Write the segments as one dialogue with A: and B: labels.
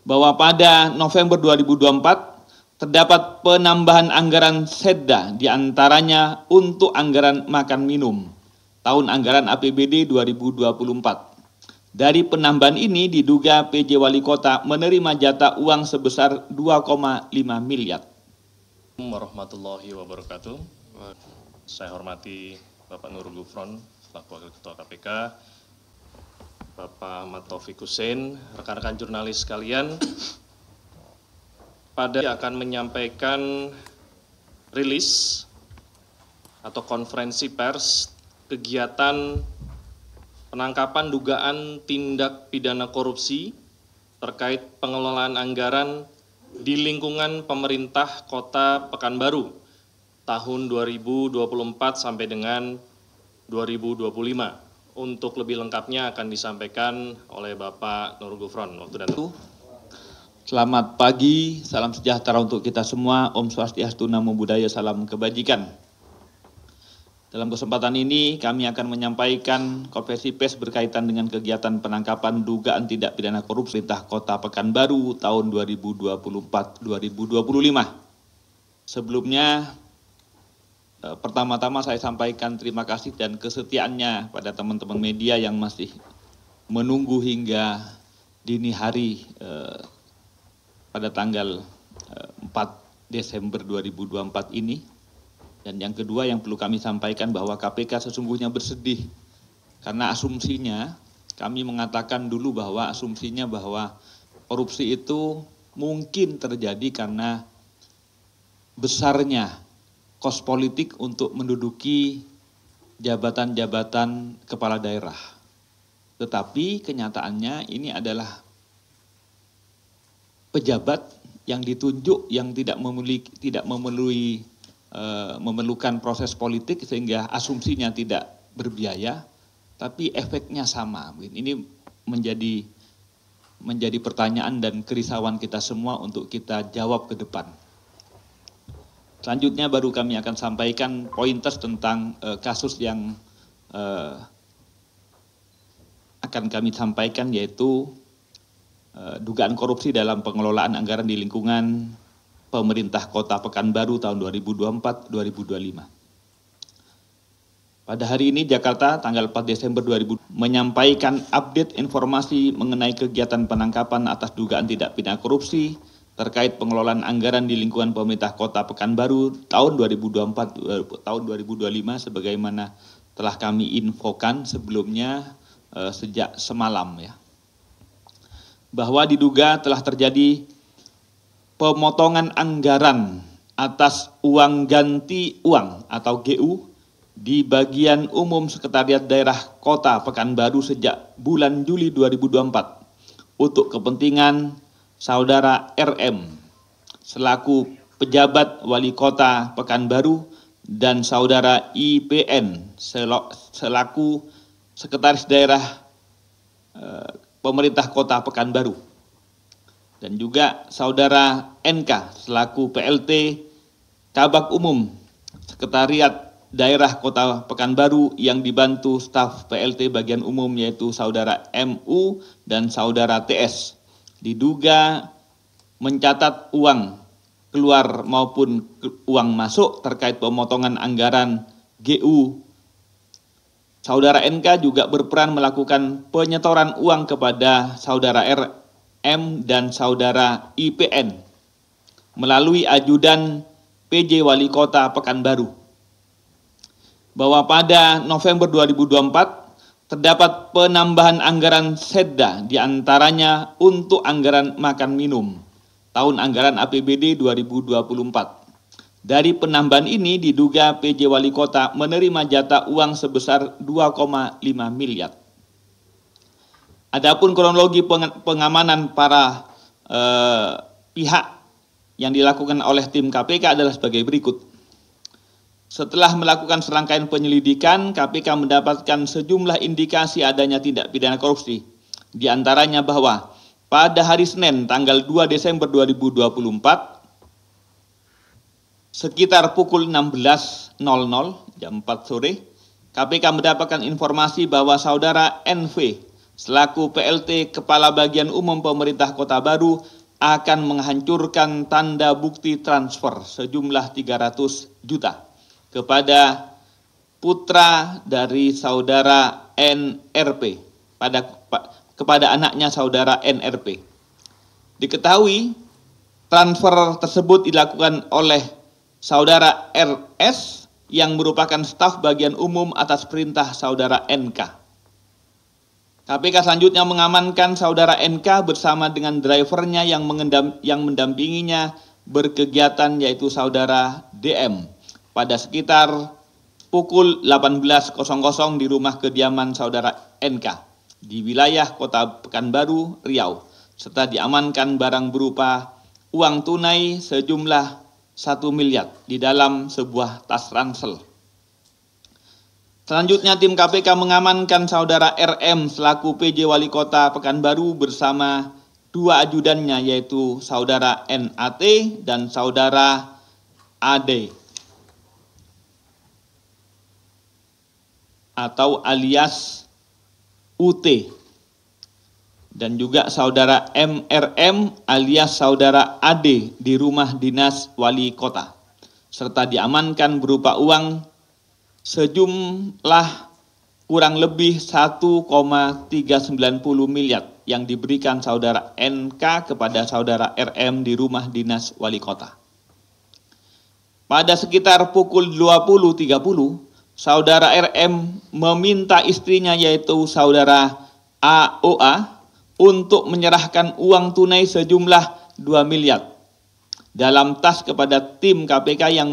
A: bahwa pada November 2024 terdapat penambahan anggaran Setda diantaranya untuk anggaran makan minum tahun anggaran APBD 2024. Dari penambahan ini diduga PJ Wali Kota menerima jatah uang sebesar 2,5 miliar.
B: Warahmatullahi wabarakatuh. Saya hormati Bapak Nurul Gufron selaku Wakil Ketua KPK, Bapak Ahmad Taufik Hussein, rekan-rekan jurnalis sekalian. Akan menyampaikan rilis atau konferensi pers kegiatan penangkapan dugaan tindak pidana korupsi terkait pengelolaan anggaran di lingkungan pemerintah Kota Pekanbaru tahun 2024 sampai dengan 2025. Untuk lebih lengkapnya akan disampaikan oleh Bapak Nurul Gufron.
A: Selamat pagi, salam sejahtera untuk kita semua. Om Swastiastu, Namo Buddhaya, salam kebajikan. Dalam kesempatan ini kami akan menyampaikan konferensi pers berkaitan dengan kegiatan penangkapan dugaan tindak pidana korupsi pemerintah Kota Pekanbaru tahun 2024-2025. Sebelumnya, pertama-tama saya sampaikan terima kasih dan kesetiaannya pada teman-teman media yang masih menunggu hingga dini hari pada tanggal 4 Desember 2024 ini. Dan yang kedua yang perlu kami sampaikan bahwa KPK sesungguhnya bersedih karena asumsinya, kami mengatakan dulu bahwa asumsinya bahwa korupsi itu mungkin terjadi karena besarnya kos politik untuk menduduki jabatan-jabatan kepala daerah. Tetapi kenyataannya ini adalah pejabat yang ditunjuk yang memerlukan proses politik sehingga asumsinya tidak berbiaya, tapi efeknya sama. Ini menjadi pertanyaan dan kerisauan kita semua untuk kita jawab ke depan. Selanjutnya baru kami akan sampaikan pointers tentang kasus yang akan kami sampaikan, yaitu dugaan korupsi dalam pengelolaan anggaran di lingkungan pemerintah Kota Pekanbaru tahun 2024-2025. Pada hari ini Jakarta tanggal 4 Desember 2020 menyampaikan update informasi mengenai kegiatan penangkapan atas dugaan tindak pidana korupsi terkait pengelolaan anggaran di lingkungan pemerintah Kota Pekanbaru tahun 2024 tahun 2025 sebagaimana telah kami infokan sebelumnya sejak semalam ya. Bahwa diduga telah terjadi pemotongan anggaran atas uang ganti uang atau GU di bagian umum Sekretariat Daerah Kota Pekanbaru sejak bulan Juli 2024 untuk kepentingan Saudara RM selaku pejabat Wali Kota Pekanbaru dan Saudara IPN selaku Sekretaris Daerah Pemerintah Kota Pekanbaru. Dan juga Saudara NK selaku PLT Kabak Umum Sekretariat Daerah Kota Pekanbaru yang dibantu staf PLT bagian umum yaitu Saudara MU dan Saudara TS. Diduga mencatat uang keluar maupun uang masuk terkait pemotongan anggaran GU. Saudara NK juga berperan melakukan penyetoran uang kepada Saudara RM dan Saudara IPN melalui ajudan PJ Wali Kota Pekanbaru. Bahwa pada November 2024 terdapat penambahan anggaran Setda diantaranya untuk anggaran makan minum tahun anggaran APBD 2024. Dari penambahan ini diduga PJ Wali Kota menerima jatah uang sebesar 2,5 miliar. Adapun kronologi pengamanan para pihak yang dilakukan oleh tim KPK adalah sebagai berikut. Setelah melakukan serangkaian penyelidikan, KPK mendapatkan sejumlah indikasi adanya tindak pidana korupsi. Di antaranya bahwa pada hari Senin tanggal 2 Desember 2024, sekitar pukul 16.00 jam 4 sore, KPK mendapatkan informasi bahwa Saudara NV selaku PLT Kepala Bagian Umum Pemerintah Kota Baru akan menghancurkan tanda bukti transfer sejumlah 300 juta kepada putra dari saudara NRP kepada anaknya saudara NRP. Diketahui transfer tersebut dilakukan oleh saudara RS yang merupakan staf bagian umum atas perintah saudara NK. KPK selanjutnya mengamankan saudara NK bersama dengan drivernya yang mendampinginya berkegiatan, yaitu saudara DM, pada sekitar pukul 18.00 di rumah kediaman saudara NK di wilayah Kota Pekanbaru, Riau, serta diamankan barang berupa uang tunai sejumlah 1 miliar di dalam sebuah tas ransel. Selanjutnya tim KPK mengamankan saudara RM selaku PJ Wali Kota Pekanbaru bersama 2 ajudannya, yaitu saudara NAT dan saudara AD atau alias UT, dan juga saudara MRM alias saudara AD di rumah dinas wali kota, serta diamankan berupa uang sejumlah kurang lebih 1,390 miliar yang diberikan saudara NK kepada saudara RM di rumah dinas wali kota. Pada sekitar pukul 20.30, saudara RM meminta istrinya, yaitu saudara AOA, untuk menyerahkan uang tunai sejumlah 2 miliar dalam tas kepada tim KPK yang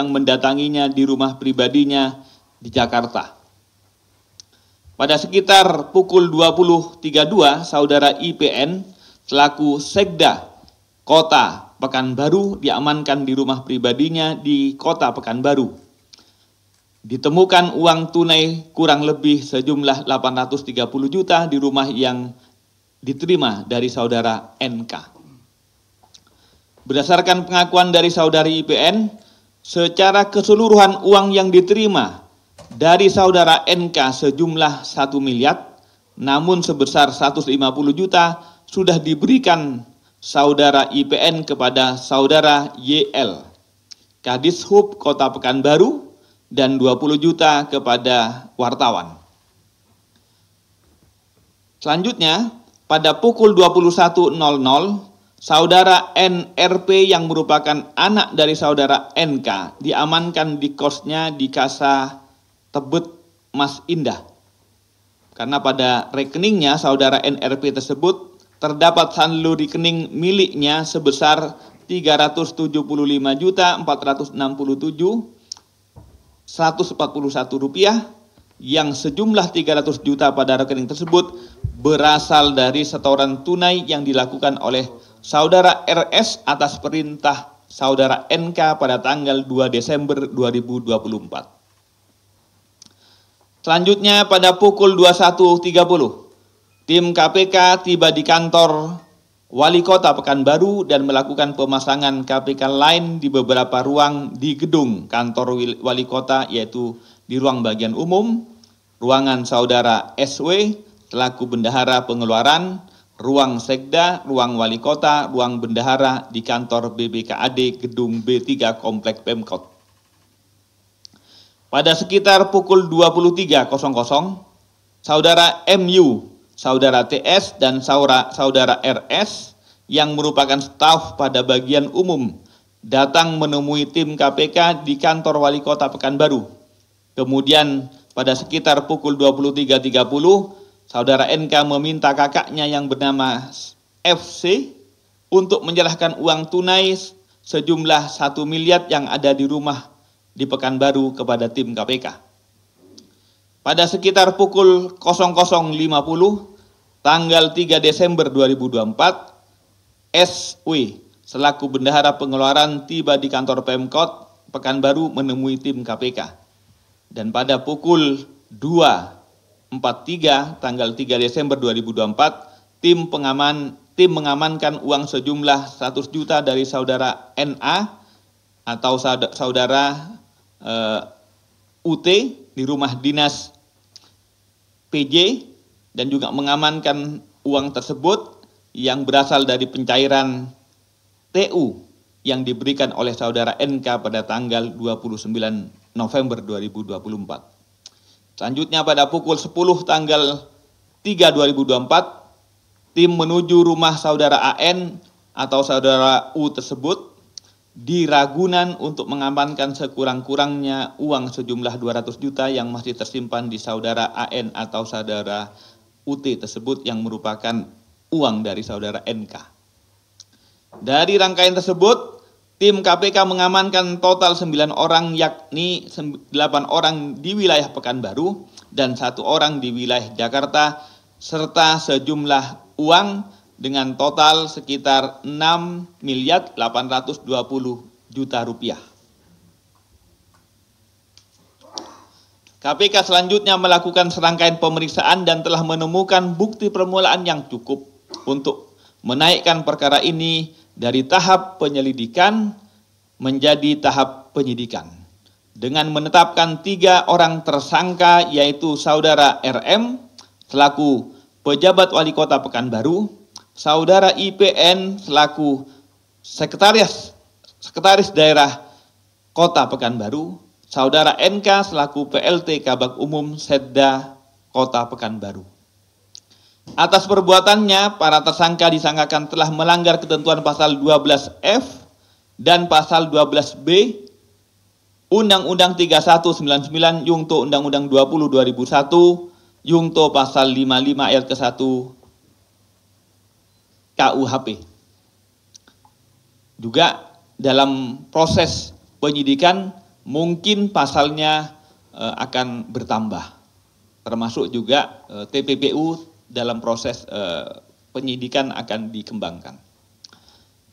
A: mendatanginya di rumah pribadinya di Jakarta. Pada sekitar pukul 20.32, saudara IPN selaku Sekda Kota Pekanbaru diamankan di rumah pribadinya di Kota Pekanbaru. Ditemukan uang tunai kurang lebih sejumlah 830 juta di rumah yang diterima dari saudara NK. Berdasarkan pengakuan dari saudari IPN, secara keseluruhan uang yang diterima dari saudara NK sejumlah 1 miliar, namun sebesar 150 juta sudah diberikan saudara IPN kepada saudara YL, Kadishub Kota Pekanbaru, dan 20 juta kepada wartawan. Selanjutnya, pada pukul 21.00, saudara NRP yang merupakan anak dari saudara NK diamankan di kosnya di Casa Tebet Mas Indah. Karena pada rekeningnya saudara NRP tersebut terdapat saldo rekening miliknya sebesar 375.467.141 rupiah, yang sejumlah 300 juta pada rekening tersebut berasal dari setoran tunai yang dilakukan oleh saudara RS atas perintah saudara NK pada tanggal 2 Desember 2024. Selanjutnya pada pukul 21.30, tim KPK tiba di kantor Wali Kota Pekanbaru dan melakukan pemasangan KPK lain di beberapa ruang di gedung kantor Wali Kota, yaitu di ruang bagian umum, ruangan saudara SW selaku bendahara pengeluaran, ruang Sekda, ruang Wali Kota, ruang bendahara di kantor BBKAD Gedung B3 Komplek Pemkot. Pada sekitar pukul 23.00, saudara MU, saudara TS, dan saudara RS yang merupakan staf pada bagian umum datang menemui tim KPK di kantor Wali Kota Pekanbaru. Kemudian pada sekitar pukul 23.30, saudara NK meminta kakaknya yang bernama FC untuk menyerahkan uang tunai sejumlah 1 miliar yang ada di rumah di Pekanbaru kepada tim KPK. Pada sekitar pukul 00.50, tanggal 3 Desember 2024, SW selaku bendahara pengeluaran tiba di kantor Pemkot Pekanbaru menemui tim KPK. Dan pada pukul 2.43 tanggal 3 Desember 2024, tim mengamankan uang sejumlah 100 juta dari saudara NA atau saudara UT di rumah dinas PJ dan juga mengamankan uang tersebut yang berasal dari pencairan TU yang diberikan oleh saudara NK pada tanggal 29 November 2024. Selanjutnya pada pukul 10 tanggal 3 2024, tim menuju rumah saudara AN atau saudara U tersebut di Ragunan untuk mengamankan sekurang-kurangnya uang sejumlah 200 juta yang masih tersimpan di saudara AN atau saudara UT tersebut yang merupakan uang dari saudara NK. Dari rangkaian tersebut, tim KPK mengamankan total 9 orang, yakni 8 orang di wilayah Pekanbaru dan 1 orang di wilayah Jakarta, serta sejumlah uang dengan total sekitar 6.820 juta rupiah. KPK selanjutnya melakukan serangkaian pemeriksaan dan telah menemukan bukti permulaan yang cukup untuk menaikkan perkara ini dari tahap penyelidikan menjadi tahap penyidikan, dengan menetapkan 3 orang tersangka, yaitu saudara RM selaku pejabat wali kota Pekanbaru, saudara IPN selaku sekretaris daerah kota Pekanbaru, saudara NK selaku PLT Kabak Umum Setda kota Pekanbaru. Atas perbuatannya, para tersangka disangkakan telah melanggar ketentuan pasal 12F dan pasal 12B Undang-Undang 3199 Yungto Undang-Undang 20 2001 Yungto pasal 55 ayat ke-1 KUHP. Juga dalam proses penyidikan mungkin pasalnya akan bertambah, termasuk juga TPPU dalam proses penyidikan akan dikembangkan.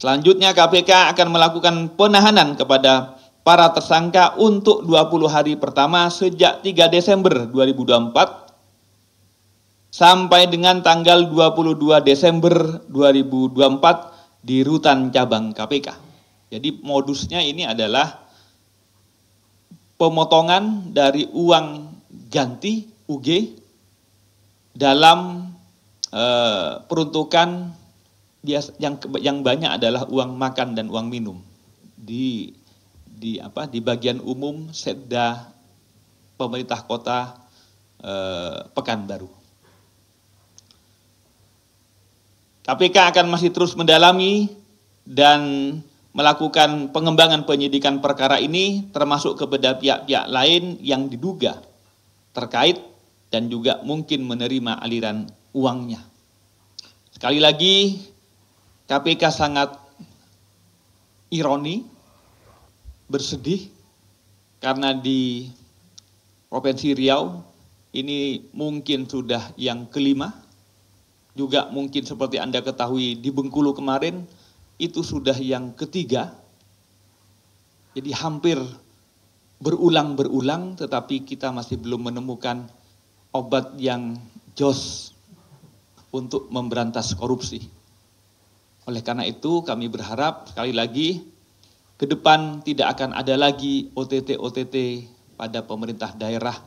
A: Selanjutnya KPK akan melakukan penahanan kepada para tersangka untuk 20 hari pertama sejak 3 Desember 2024 sampai dengan tanggal 22 Desember 2024 di rutan cabang KPK. Jadi modusnya ini adalah pemotongan dari uang ganti UG dalam peruntukan yang banyak adalah uang makan dan uang minum di bagian umum Setda pemerintah kota Pekanbaru. KPK akan masih terus mendalami dan melakukan pengembangan penyidikan perkara ini, termasuk kepada pihak-pihak lain yang diduga terkait dan juga mungkin menerima aliran uangnya. Sekali lagi, KPK sangat ironi, bersedih, karena di Provinsi Riau ini mungkin sudah yang kelima. Juga mungkin seperti Anda ketahui di Bengkulu kemarin itu sudah yang ketiga. Jadi hampir berulang-berulang, tetapi kita masih belum menemukan obat yang jos untuk memberantas korupsi. Oleh karena itu kami berharap sekali lagi ke depan tidak akan ada lagi OTT pada pemerintah daerah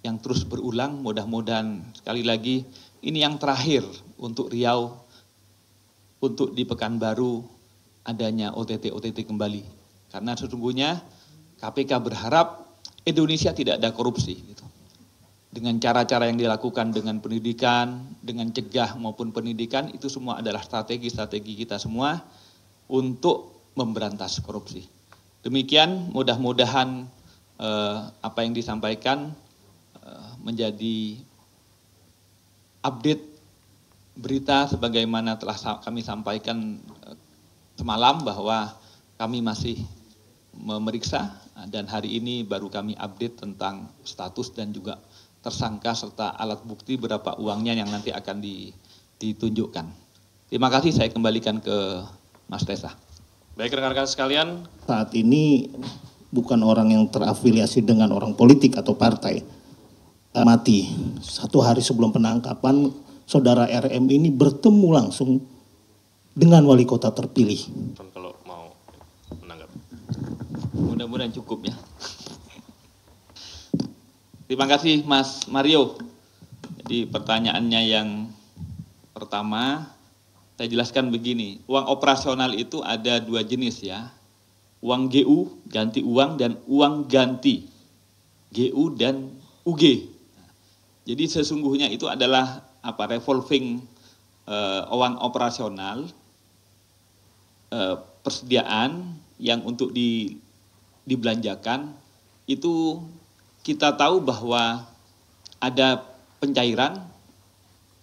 A: yang terus berulang. Mudah-mudahan sekali lagi ini yang terakhir untuk Riau, untuk di Pekanbaru adanya OTT kembali. Karena sesungguhnya KPK berharap Indonesia tidak ada korupsi. Gitu. Dengan cara-cara yang dilakukan dengan pendidikan, dengan cegah maupun pendidikan, itu semua adalah strategi-strategi kita semua untuk memberantas korupsi. Demikian, mudah-mudahan apa yang disampaikan menjadi update berita sebagaimana telah kami sampaikan semalam bahwa kami masih memeriksa dan hari ini baru kami update tentang status dan juga tersangka serta alat bukti berapa uangnya yang nanti akan ditunjukkan. Terima kasih, saya kembalikan ke Mas Tesa.
B: Baik rekan-rekan sekalian.
C: Saat ini bukan orang yang terafiliasi dengan orang politik atau partai. Mati 1 hari sebelum penangkapan, saudara RM ini bertemu langsung dengan wali kota terpilih.
B: Kalau mau menanggapi.
A: Mudah-mudahan cukup ya. Terima kasih Mas Mario. Di pertanyaannya yang pertama, saya jelaskan begini, uang operasional itu ada dua jenis ya, uang GU, ganti uang, dan uang ganti, GU dan UG. Jadi sesungguhnya itu adalah revolving uang operasional, persediaan yang untuk dibelanjakan. Itu kita tahu bahwa ada pencairan,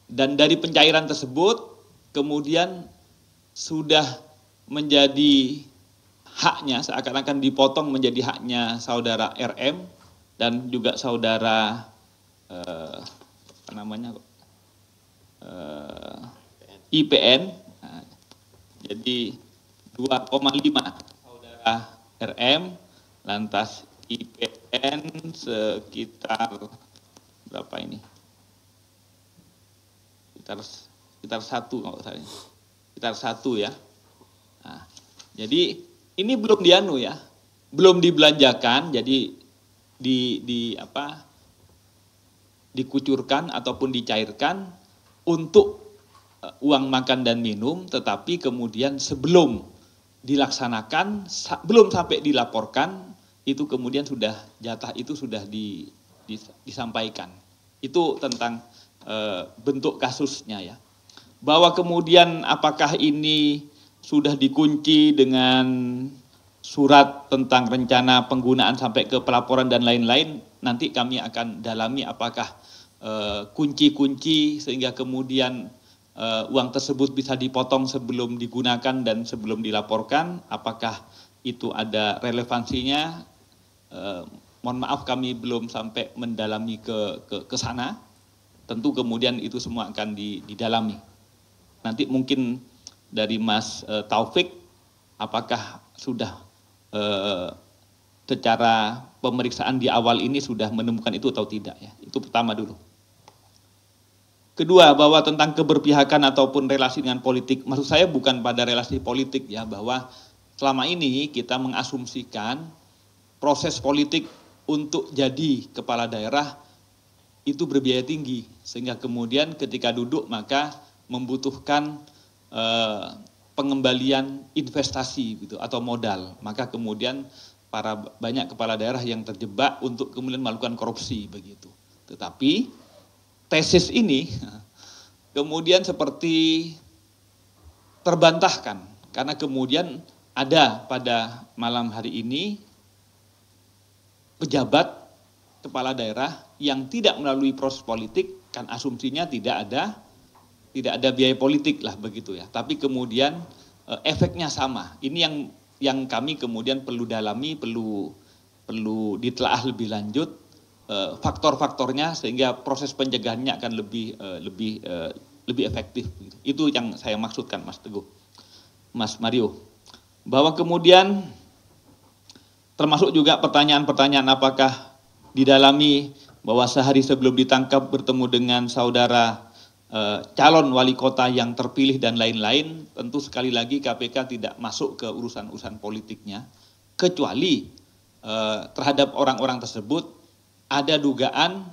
A: dan dari pencairan tersebut kemudian sudah menjadi haknya, seakan-akan dipotong menjadi haknya saudara RM dan juga saudara IPN. Nah, jadi 2,5 saudara RM, lantas IPN sekitar berapa ini? Sekitar 1 kalau saya. Sekitar 1 ya. Nah, jadi ini belum dianu ya. Belum dibelanjakan, jadi dikucurkan ataupun dicairkan untuk uang makan dan minum, tetapi kemudian sebelum dilaksanakan, belum sampai dilaporkan, itu kemudian sudah jatah itu sudah disampaikan. Itu tentang bentuk kasusnya ya. Bahwa kemudian apakah ini sudah dikunci dengan surat tentang rencana penggunaan sampai ke pelaporan dan lain-lain, nanti kami akan dalami apakah kunci-kunci sehingga kemudian uang tersebut bisa dipotong sebelum digunakan dan sebelum dilaporkan, apakah itu ada relevansinya. Mohon maaf kami belum sampai mendalami ke sana. Tentu kemudian itu semua akan didalami. Nanti mungkin dari Mas Taufik, apakah sudah secara pemeriksaan di awal ini sudah menemukan itu atau tidak ya. Itu pertama dulu. Kedua, bahwa tentang keberpihakan ataupun relasi dengan politik, maksud saya bukan pada relasi politik ya, bahwa selama ini kita mengasumsikan proses politik untuk jadi kepala daerah itu berbiaya tinggi, sehingga kemudian ketika duduk maka membutuhkan pengembalian investasi gitu atau modal, maka kemudian banyak kepala daerah yang terjebak untuk kemudian melakukan korupsi begitu. Tetapi tesis ini kemudian seperti terbantahkan karena kemudian ada pada malam hari ini pejabat kepala daerah yang tidak melalui proses politik, kan asumsinya tidak ada biaya politik lah begitu ya. Tapi kemudian efeknya sama. Ini yang kami kemudian perlu dalami, perlu ditelaah lebih lanjut faktor-faktornya sehingga proses pencegahannya akan lebih efektif. Itu yang saya maksudkan, Mas Teguh, Mas Mario. Bahwa kemudian termasuk juga pertanyaan-pertanyaan apakah didalami bahwa sehari sebelum ditangkap bertemu dengan saudara calon wali kota yang terpilih dan lain-lain. Tentu sekali lagi KPK tidak masuk ke urusan-urusan politiknya, kecuali terhadap orang-orang tersebut ada dugaan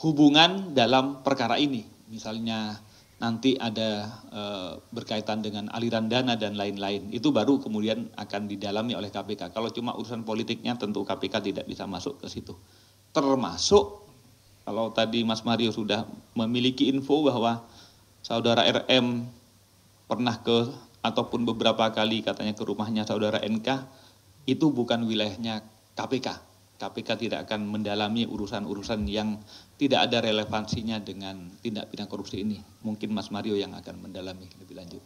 A: hubungan dalam perkara ini. Misalnya nanti ada berkaitan dengan aliran dana dan lain-lain. Itu baru kemudian akan didalami oleh KPK. Kalau cuma urusan politiknya tentu KPK tidak bisa masuk ke situ. Termasuk kalau tadi Mas Mario sudah memiliki info bahwa saudara RM pernah ataupun beberapa kali katanya ke rumahnya saudara NK, itu bukan wilayahnya KPK. KPK tidak akan mendalami urusan-urusan yang tidak ada relevansinya dengan tindak pidana korupsi ini. Mungkin Mas Mario yang akan mendalami lebih lanjut.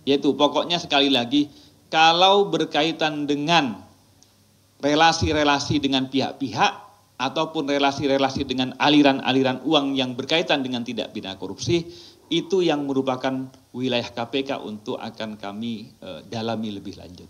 A: Yaitu pokoknya sekali lagi, kalau berkaitan dengan relasi-relasi dengan pihak-pihak ataupun relasi-relasi dengan aliran-aliran uang yang berkaitan dengan tindak pidana korupsi, itu yang merupakan wilayah KPK untuk akan kami dalami lebih lanjut.